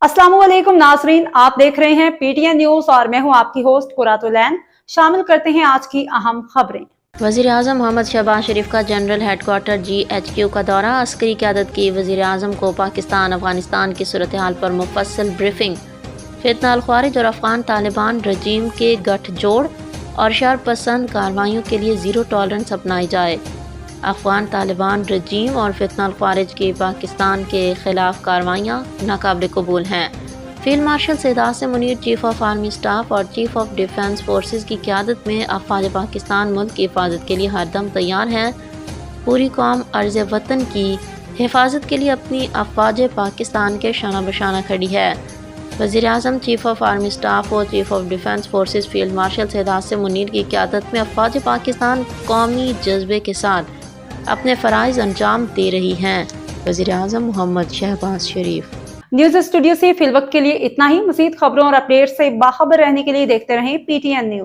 अस्सलाम वालेकुम नाजरीन, आप देख रहे हैं पीटीएन न्यूज और मैं हूं आपकी होस्ट कुरातुलैन। शामिल करते हैं आज की अहम खबरें। वज़ीर-ए-आज़म मोहम्मद शहबाज शरीफ का जनरल हेडक्वार्टर GHQ का दौरा। अस्करी क़यादत की वज़ीर-ए-आज़म को पाकिस्तान अफगानिस्तान की सूरत हाल पर मुफस्सल ब्रीफिंग। फितना ख़वारिज और अफ़गान तालिबान रजीम के गठजोड़ और शर पसंद कार्रवाइयों के लिए ज़ीरो टॉलरेंस अपनाई जाए। अफ़गान तालिबान रजीम और फितना ख़वारिज की पाकिस्तान के ख़िलाफ़ कार्रवाइयाँ नाकाबिल कबूल हैं। Field marshal Syed Munir, chief of army staff और चीफ ऑफ डिफेंस फोर्सेस की क़यादत में अफ़वाज पाकिस्तान मुल्क की हिफाजत के लिए हरदम तैयार हैं। पूरी कौम अर्ज़ वतन की हिफाजत के लिए अपनी अफ़वाज पाकिस्तान के शाना बशाना खड़ी है। वज़ीर-ए-आज़म, चीफ ऑफ आर्मी स्टाफ और chief of defence forces field marshal Syed Munir की क़यादत में अफ़वाज पाकिस्तान कौमी जज्बे के साथ अपने फ़राइज़ अंजाम दे रही हैं। वज़ीर-ए-आज़म मोहम्मद शहबाज शरीफ। न्यूज स्टूडियो से फिलवक्त के लिए इतना ही। मज़ीद खबरों और अपडेट से बाखबर रहने के लिए देखते रहें PTN न्यूज।